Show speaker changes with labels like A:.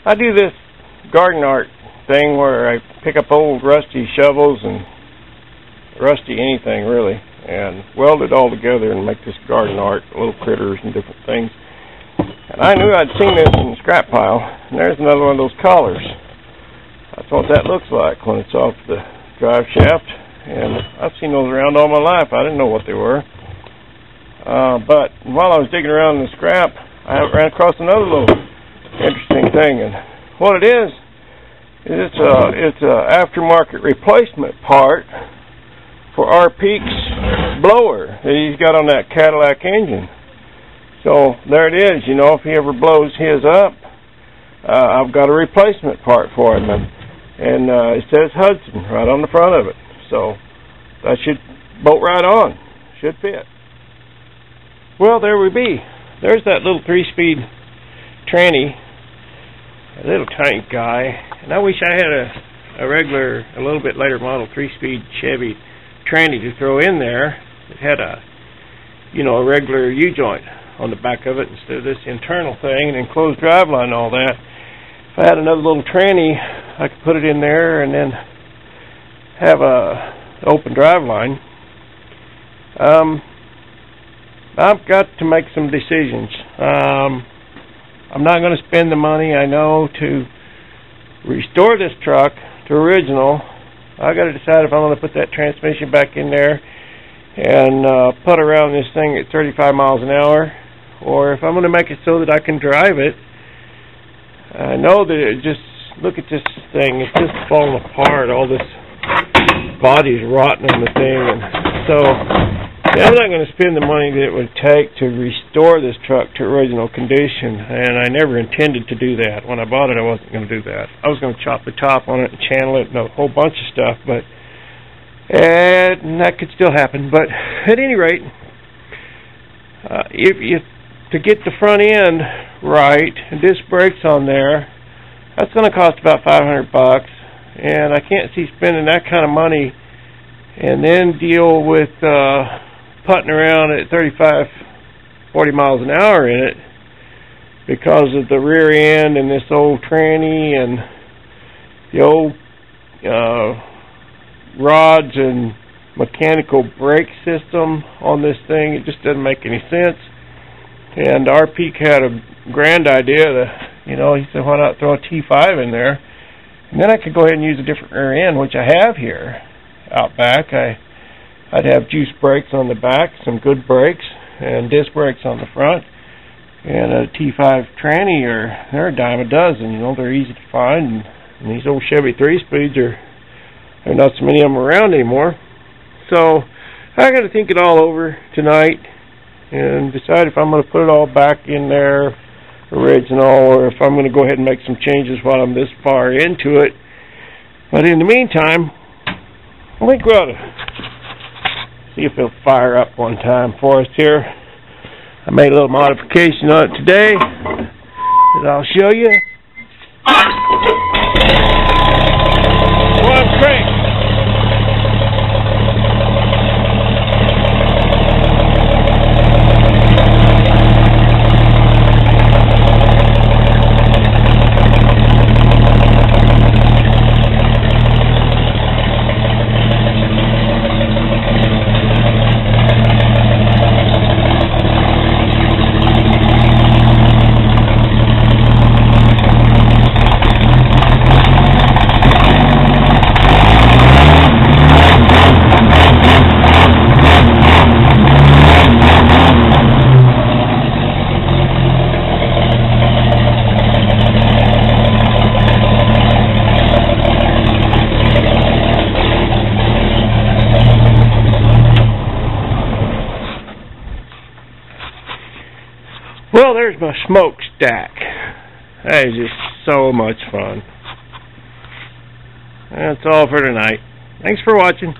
A: I do this garden art thing where I pick up old rusty shovels and rusty anything really and weld it all together and make this garden art, little critters and different things. And I knew I'd seen this in the scrap pile, and there's another one of those collars. That's what that looks like when it's off the drive shaft, and I've seen those around all my life. I didn't know what they were. But while I was digging around in the scrap, I ran across another little interesting thing, and what it is it's a aftermarket replacement part for our Peak's blower that he's got on that Cadillac engine. So there it is. You know, if he ever blows his up, I've got a replacement part for him, and it says Hudson right on the front of it. So that should bolt right on. Should fit. Well, there we be. There's that little 3-speed tranny, a little tiny guy, and I wish I had a little bit later model 3-speed Chevy tranny to throw in there. It had a regular U-joint on the back of it instead of this internal thing and enclosed driveline and all that. If I had another little tranny, I could put it in there and then have a open driveline. I've got to make some decisions. I'm not going to spend the money, I know, to restore this truck to original. I've got to decide if I'm going to put that transmission back in there and put around this thing at 35 miles an hour, or if I'm going to make it so that I can drive it. I know that look at this thing, it's just falling apart. All this body's rotting on the thing, and so I'm not going to spend the money that it would take to restore this truck to original condition, and I never intended to do that. When I bought it, I wasn't going to do that. I was going to chop the top on it and channel it and a whole bunch of stuff, and that could still happen. But at any rate, to get the front end right and disc brakes on there, that's going to cost about $500, and I can't see spending that kind of money and then deal with putting around at 35, 40 miles an hour in it because of the rear end and this old tranny and the old rods and mechanical brake system on this thing. It just doesn't make any sense. And our Peak had a grand idea that, he said, why not throw a T5 in there? And then I could go ahead and use a different rear end, which I have here out back. I'd have juice brakes on the back, some good brakes, and disc brakes on the front. And a T5 tranny, they're a dime a dozen. They're easy to find. And these old Chevy 3-speeds there are not so many of them around anymore. So I got to think it all over tonight and decide if I'm going to put it all back in there original, or if I'm going to go ahead and make some changes while I'm this far into it. But in the meantime, I think we ought to see if it'll fire up one time for us here. I made a little modification on it today that I'll show you. One crank. Well, there's my smokestack. That is just so much fun. That's all for tonight. Thanks for watching.